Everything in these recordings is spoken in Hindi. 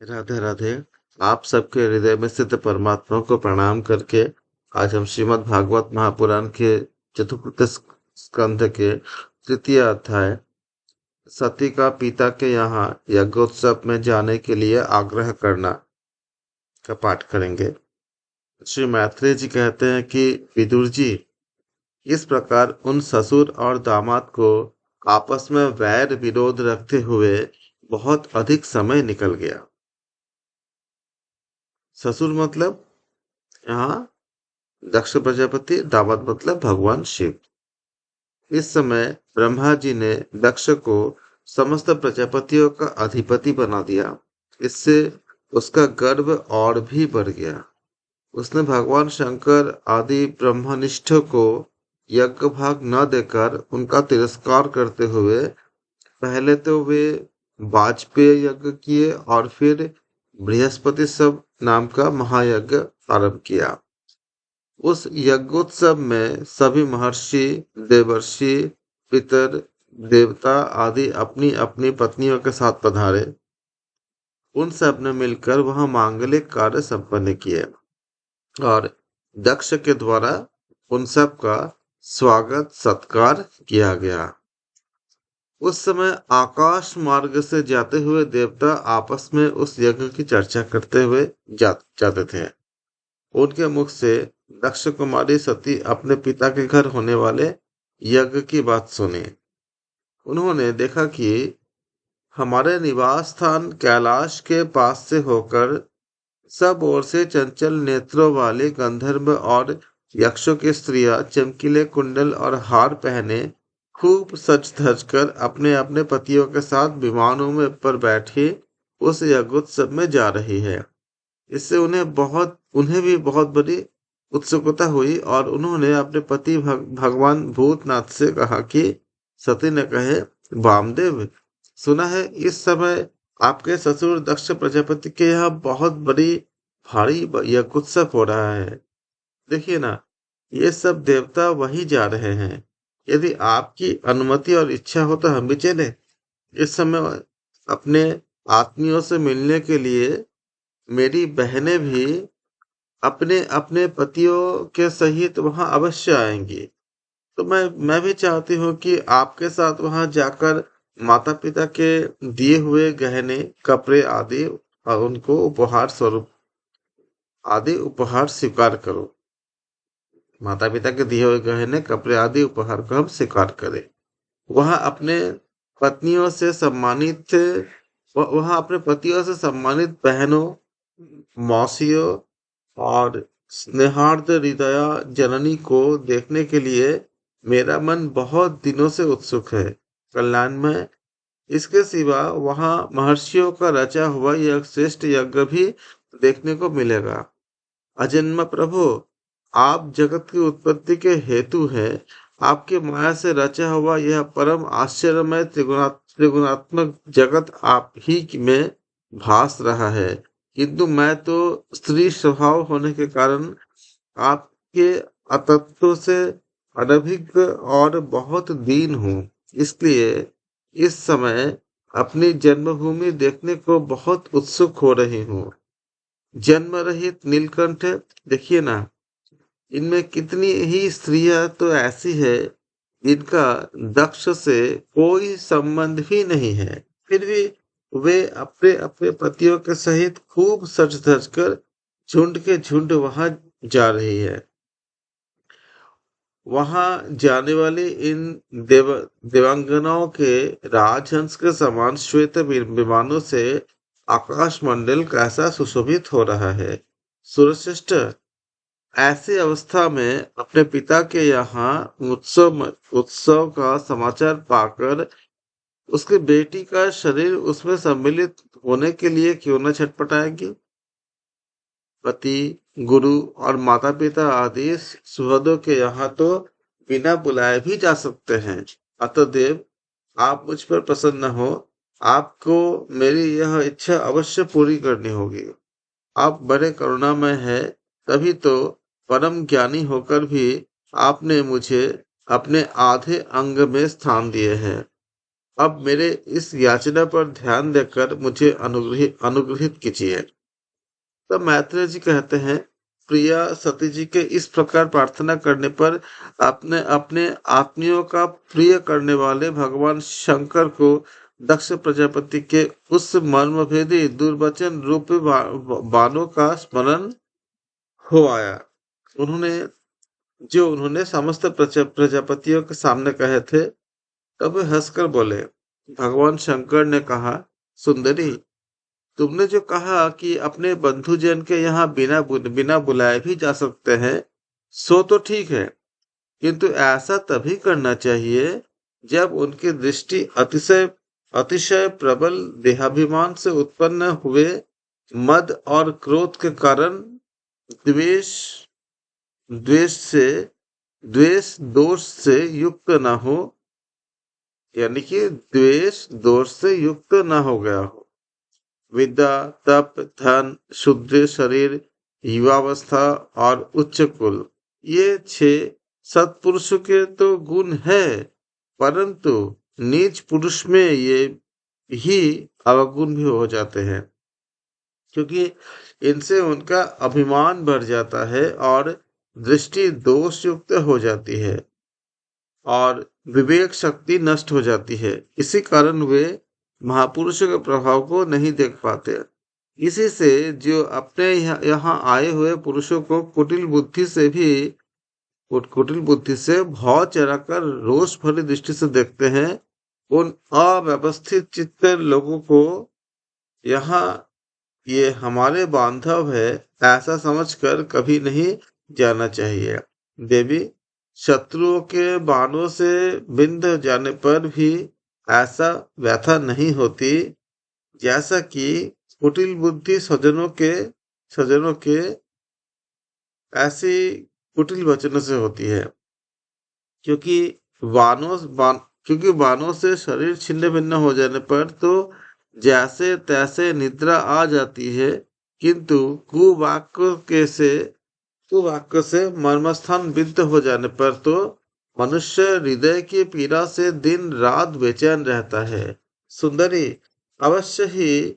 राधे राधे। आप सबके हृदय में स्थित परमात्मा को प्रणाम करके आज हम श्रीमद् भागवत महापुराण के चतुर्थ स्कंध के तृतीय अध्याय सती का पिता के यहाँ यज्ञोत्सव में जाने के लिए आग्रह करना का पाठ करेंगे। श्री मैत्रेय जी कहते हैं कि विदुर जी, इस प्रकार उन ससुर और दामाद को आपस में वैर विरोध रखते हुए बहुत अधिक समय निकल गया। ससुर मतलब यहाँ दक्ष प्रजापति, दामाद मतलब भगवान शिव। इस समय ब्रह्मा जी ने दक्ष को समस्त प्रजापतियों का अधिपति बना दिया। इससे उसका गर्व और भी बढ़ गया। उसने भगवान शंकर आदि ब्रह्मनिष्ठ को यज्ञ भाग न देकर उनका तिरस्कार करते हुए पहले तो वे वाजपेय यज्ञ किए और फिर बृहस्पति सब नाम का महायज्ञ आरंभ किया। उस यज्ञोत्सव में सभी महर्षि, देवर्षि, पितर, देवता आदि अपनी अपनी पत्नियों के साथ पधारे। उन सब ने मिलकर वहां मांगलिक कार्य संपन्न किए और दक्ष के द्वारा उन सब का स्वागत सत्कार किया गया। उस समय आकाश मार्ग से जाते हुए देवता आपस में उस यज्ञ की चर्चा करते हुए जाते थे। उनके मुख से दक्ष कुमारी सती अपने पिता के घर होने वाले यज्ञ की बात सुनी। उन्होंने देखा कि हमारे निवास स्थान कैलाश के पास से होकर सब ओर से चंचल नेत्रों वाले गंधर्व और यक्षों की स्त्रियां चमकीले कुंडल और हार पहने खूब सज धज कर अपने अपने पतियों के साथ विमानों में पर बैठी उस यज्ञोत्सव में जा रही है। इससे उन्हें भी बहुत बड़ी उत्सुकता हुई और उन्होंने अपने पति भगवान भूतनाथ से कहा कि सती ने कहे, वामदेव, सुना है इस समय आपके ससुर दक्ष प्रजापति के यहाँ बहुत बड़ी भारी यज्ञोत्सव हो रहा है। देखिए ना, ये सब देवता वही जा रहे हैं। यदि आपकी अनुमति और इच्छा हो तो हम भी चले। इस समय अपने आत्मियों से मिलने के लिए मेरी बहनें भी अपने अपने पतियों के सहित वहां अवश्य आएंगी। तो मैं भी चाहती हूँ कि आपके साथ वहां जाकर माता पिता के दिए हुए गहने, कपड़े आदि और उनको उपहार स्वीकार करो। माता पिता के दिए हुए गहने, कपड़े आदि उपहार को हम स्वीकार करें। वहां अपने पत्नियों से सम्मानित वहां अपने पतियों से सम्मानित बहनों, मौसियों और स्नेहार्द हृदया जननी को देखने के लिए मेरा मन बहुत दिनों से उत्सुक है। कल्याण में इसके सिवा वहां महर्षियों का रचा हुआ यह श्रेष्ठ यज्ञ भी देखने को मिलेगा। अजन्म प्रभु, आप जगत की उत्पत्ति के हेतु हैं। आपकी माया से रचा हुआ यह परम आश्चर्यमय त्रिगुणात्मक जगत आप ही में भास रहा है। किंतु मैं तो स्त्री स्वभाव होने के कारण आपके अतत्व से अनभिज्ञ और बहुत दीन हूँ। इसलिए इस समय अपनी जन्मभूमि देखने को बहुत उत्सुक हो रही हूँ। जन्म रहित नीलकंठ, देखिए ना, इनमें कितनी ही स्त्रियां तो ऐसी है जिनका दक्ष से कोई संबंध ही नहीं है, फिर भी वे अपने अपने पतियों के सहित खूब सज धज कर झुंड के झुंड वहां जा रही है। वहां जाने वाली इन देवांगनाओं के राजहंस के समान श्वेत विमानों से आकाश मंडल कैसा सुशोभित हो रहा है। सुरश्रेष्ठ, ऐसी अवस्था में अपने पिता के यहाँ उत्सव का समाचार पाकर उसकी बेटी का शरीर उसमें सम्मिलित होने के लिए क्यों न छटपटाएगी। पति, गुरु और माता पिता आदि सुहृदों के यहाँ तो बिना बुलाए भी जा सकते हैं। अतएव आप मुझ पर प्रसन्न हो। आपको मेरी यह इच्छा अवश्य पूरी करनी होगी। आप बड़े करुणामय हैं, तभी तो परम ज्ञानी होकर भी आपने मुझे अपने आधे अंग में स्थान दिए हैं। अब मेरे इस याचना पर ध्यान देकर मुझे अनुग्रहित कीजिए। तब मैत्रेय जी कहते हैं, प्रिया सती जी के इस प्रकार प्रार्थना करने पर अपने अपने आत्मियों का प्रिय करने वाले भगवान शंकर को दक्ष प्रजापति के उस मर्मभेदी दुर्वचन रूपी बाणों का स्मरण हो आया। उन्होंने उन्होंने समस्त प्रजापतियों के सामने कहे थे। तब वे हंसकर बोले। भगवान शंकर ने कहा, सुंदरी, तुमने जो कहा कि अपने बंधुजन के यहाँ बिना बुलाए भी जा सकते हैं, सो तो ठीक है, किंतु ऐसा तभी करना चाहिए जब उनकी दृष्टि अतिशय अतिशय प्रबल देहाभिमान से उत्पन्न हुए मद और क्रोध के कारण द्वेष द्वेष से द्वेष दोष से युक्त न हो, यानी कि द्वेष दोष से युक्त न हो गया हो। विद्या, तप, धन, शुद्ध शरीर, युवावस्था और उच्च कुल, ये 6 सत्पुरुषों के तो गुण है, परंतु नीच पुरुष में ये ही अवगुण भी हो जाते हैं, क्योंकि इनसे उनका अभिमान बढ़ जाता है और दृष्टि दोष युक्त हो जाती है और विवेक शक्ति नष्ट हो जाती है। इसी कारण वे महापुरुषों के प्रभाव को नहीं देख पाते। इसी से जो अपने यहाँ आए हुए पुरुषों को कुटिल बुद्धि से भाव चढ़ाकर रोष भरी दृष्टि से देखते हैं, उन अव्यवस्थित चित्त लोगों को यहाँ ये हमारे बांधव है ऐसा समझकर कभी नहीं जाना चाहिए। देवी, शत्रुओं के बाणों से बिंध जाने पर भी ऐसा व्यथा नहीं होती जैसा कि कुटिल बुद्धि सज्जनों के ऐसी कुटिल वचनों से होती है। क्योंकि क्योंकि बाणों से शरीर छिन्न भिन्न हो जाने पर तो जैसे तैसे निद्रा आ जाती है, किंतु कुवाक्य से मर्मस्थान विद्ध हो जाने पर तो मनुष्य हृदय की पीड़ा से दिन रात बेचैन रहता है। सुंदरी, अवश्य ही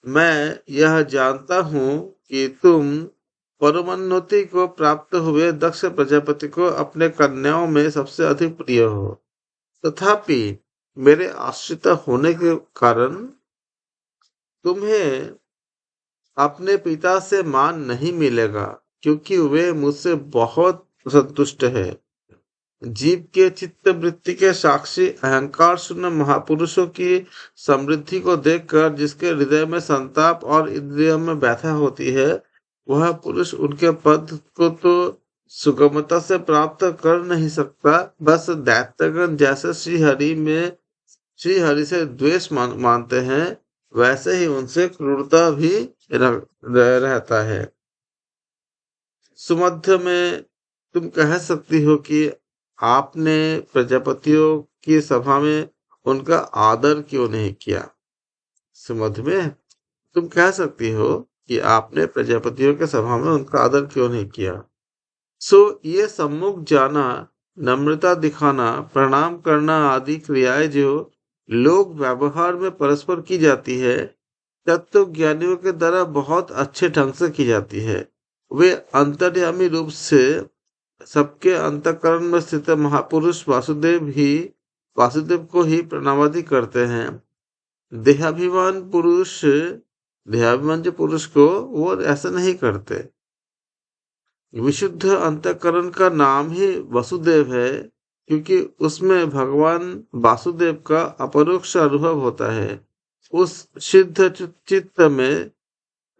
मैं यह जानता हूँ कि तुम परमोन्नति को प्राप्त हुए दक्ष प्रजापति को अपने कन्याओं में सबसे अधिक प्रिय हो। तथापि मेरे आश्रित होने के कारण तुम्हें अपने पिता से मान नहीं मिलेगा, क्योंकि वे मुझसे बहुत संतुष्ट है। जीव के चित्त वृत्ति के साक्षी अहंकार शून्य महापुरुषों की समृद्धि को देखकर जिसके हृदय में संताप और इंद्रियों में व्यथा होती है, वह पुरुष उनके पद को तो सुगमता से प्राप्त कर नहीं सकता। बस दैत्यगण जैसे श्रीहरि से द्वेष मानते हैं, वैसे ही उनसे क्रूरता भी रहता है। सुमध्य में तुम कह सकती हो कि आपने प्रजापतियों की सभा में उनका आदर क्यों नहीं किया। सुमध्य में तुम कह सकती हो कि आपने प्रजापतियों के सभा में उनका आदर क्यों नहीं किया। ये सम्मुख जाना, नम्रता दिखाना, प्रणाम करना आदि क्रियाएं जो लोग व्यवहार में परस्पर की जाती है, तत्व ज्ञानियों के द्वारा बहुत अच्छे ढंग से की जाती है। वे अंतर्यामी रूप से सबके अंतःकरण में स्थित महापुरुष वासुदेव को ही प्रणामादि करते हैं। देहाभिमान जो पुरुष को वो ऐसा नहीं करते। विशुद्ध अंतःकरण का नाम ही वसुदेव है, क्योंकि उसमें भगवान वासुदेव का अपरोक्ष अनुभव होता है। उस सिद्ध चित्त में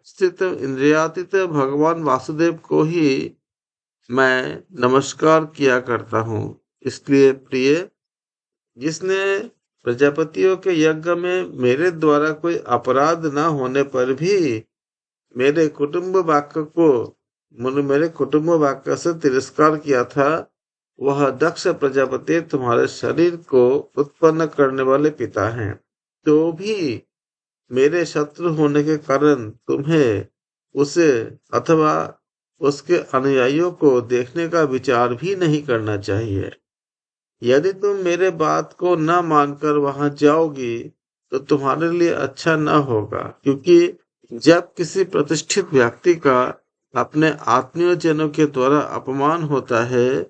स्थित इंद्रियातीत भगवान वासुदेव को ही मैं नमस्कार किया करता हूँ। इसलिए प्रिय, जिसने प्रजापतियों के यज्ञ में मेरे द्वारा कोई अपराध न होने पर भी मेरे कुटुंब वाक्य से तिरस्कार किया था, वह दक्ष प्रजापति तुम्हारे शरीर को उत्पन्न करने वाले पिता हैं। तो भी मेरे शत्रु होने के कारण तुम्हें उसे अथवा उसके अनुयायियों को देखने का विचार भी नहीं करना चाहिए। यदि तुम मेरे बात को न मानकर वहां जाओगी तो तुम्हारे लिए अच्छा न होगा, क्योंकि जब किसी प्रतिष्ठित व्यक्ति का अपने आत्मीय जनों के द्वारा अपमान होता है,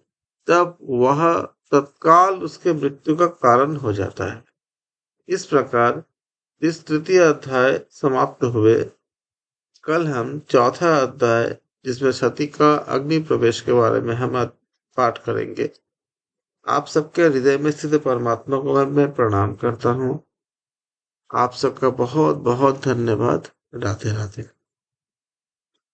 तब वह तत्काल उसके मृत्यु का कारण हो जाता है। इस प्रकार इस तृतीय अध्याय समाप्त हुए। कल हम चौथा अध्याय, जिसमें सती का अग्नि प्रवेश के बारे में हम पाठ करेंगे। आप सबके हृदय में स्थित परमात्मा को मैं प्रणाम करता हूँ। आप सबका बहुत बहुत धन्यवाद। राधे राधे।